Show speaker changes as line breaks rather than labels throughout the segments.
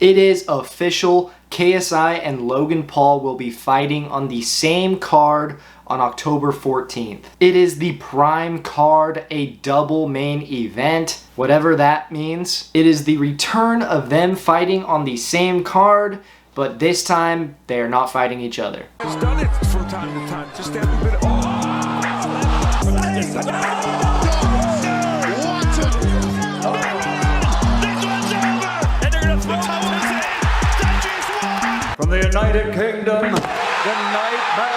It is official. KSI and Logan Paul will be fighting on the same card on October 14th. It is the prime card, a double main event, whatever that means. It is the return of them fighting on the same card, but this time they are not fighting each other.
It's done it from time to time. Just a bit of... From the United Kingdom, the Nightmare.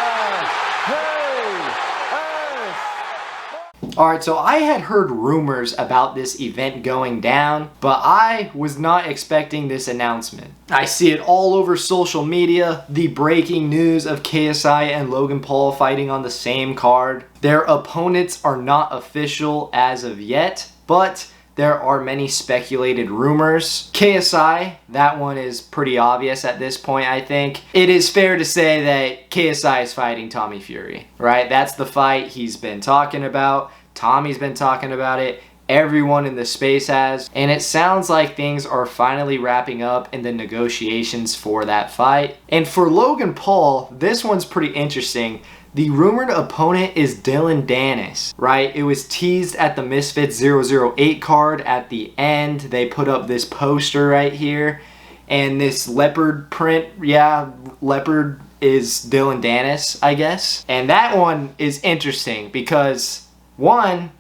Alright, so I had heard rumors about this event going down, but I was not expecting this announcement. I see it all over social media, the breaking news of KSI and Logan Paul fighting on the same card. Their opponents are not official as of yet, but there are many speculated rumors. KSI, that one is pretty obvious at this point, I think. It is fair to say that KSI is fighting Tommy Fury, right? That's the fight he's been talking about. Tommy's been talking about it. Everyone in the space has. And it sounds like things are finally wrapping up in the negotiations for that fight. And for Logan Paul, this one's pretty interesting. The rumored opponent is Dillon Danis, right? It was teased at the Misfits 008 card at the end. They put up this poster right here. And this leopard print, yeah, leopard is Dillon Danis, I guess. And that one is interesting because, one,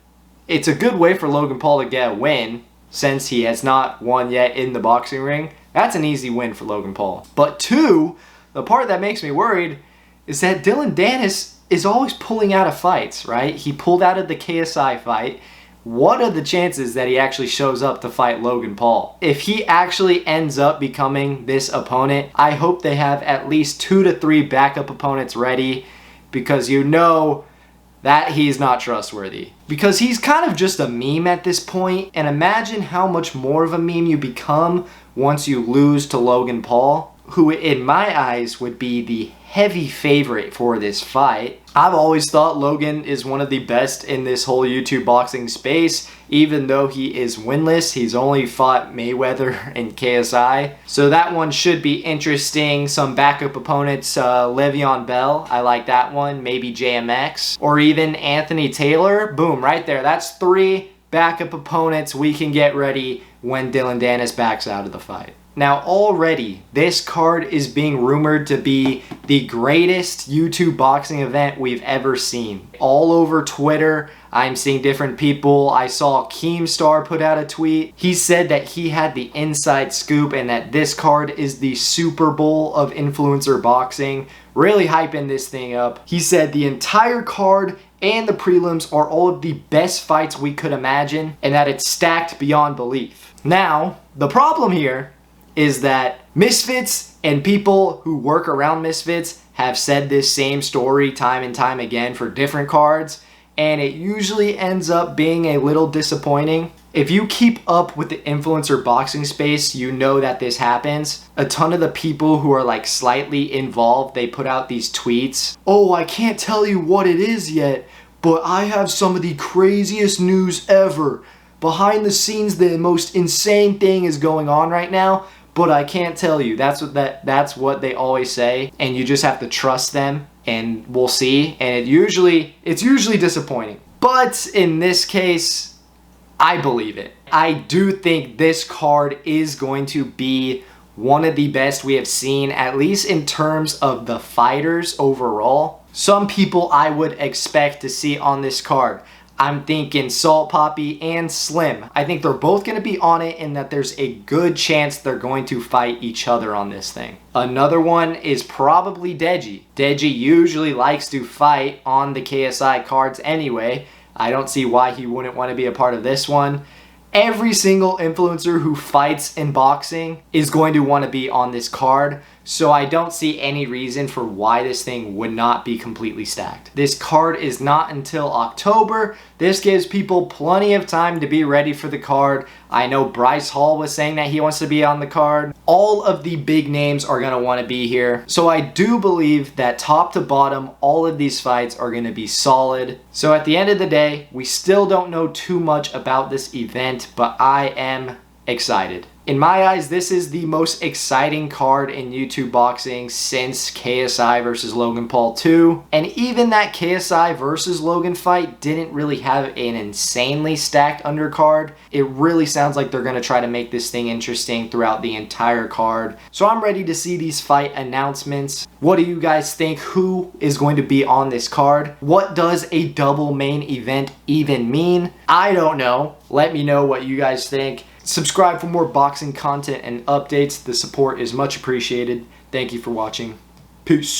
it's a good way for Logan Paul to get a win since he has not won yet in the boxing ring. That's an easy win for Logan Paul. But two, the part that makes me worried is that Dillon Danis is always pulling out of fights, right? He pulled out of the KSI fight. What are the chances that he actually shows up to fight Logan Paul? If he actually ends up becoming this opponent, I hope they have at least 2 to 3 backup opponents ready, because you know that he's not trustworthy. Because he's kind of just a meme at this point, and imagine how much more of a meme you become once you lose to Logan Paul, who in my eyes would be the heavy favorite for this fight. I've always thought Logan is one of the best in this whole YouTube boxing space, even though he is winless. He's only fought Mayweather and KSI. So that one should be interesting. Some backup opponents, Le'Veon Bell, I like that one. Maybe JMX, or even Anthony Taylor. Boom, right there. That's 3 backup opponents we can get ready when Dillon Danis backs out of the fight. Now already, this card is being rumored to be the greatest YouTube boxing event we've ever seen. All over Twitter, I'm seeing different people. I saw Keemstar put out a tweet. He said that he had the inside scoop and that this card is the Super Bowl of influencer boxing. Really hyping this thing up. He said the entire card and the prelims are all of the best fights we could imagine, and that it's stacked beyond belief. Now, the problem here is that Misfits and people who work around Misfits have said this same story time and time again for different cards, and it usually ends up being a little disappointing. If you keep up with the influencer boxing space, you know that this happens. A ton of the people who are like slightly involved, they put out these tweets. Oh, I can't tell you what it is yet, but I have some of the craziest news ever. Behind the scenes, the most insane thing is going on right now, but I can't tell you. That's what they always say, and you just have to trust them, and we'll see. And it's usually disappointing. But in this case, I believe it. I do think this card is going to be one of the best we have seen, at least in terms of the fighters overall. Some people I would expect to see on this card. I'm thinking Salt Poppy and Slim. I think they're both going to be on it, and that there's a good chance they're going to fight each other on this thing. Another one is probably Deji. Deji usually likes to fight on the KSI cards anyway. I don't see why he wouldn't want to be a part of this one. Every single influencer who fights in boxing is going to want to be on this card, so I don't see any reason for why this thing would not be completely stacked. This card is not until October. This gives people plenty of time to be ready for the card. I know Bryce Hall was saying that he wants to be on the card. All of the big names are going to want to be here. So I do believe that top to bottom, all of these fights are going to be solid. So at the end of the day, we still don't know too much about this event, but I am excited. In my eyes, this is the most exciting card in YouTube boxing since KSI versus Logan Paul 2. And even that KSI versus Logan fight didn't really have an insanely stacked undercard. It really sounds like they're going to try to make this thing interesting throughout the entire card. So I'm ready to see these fight announcements. What do you guys think? Who is going to be on this card? What does a double main event even mean? I don't know. Let me know what you guys think. Subscribe for more boxing content and updates. The support is much appreciated. Thank you for watching. Peace.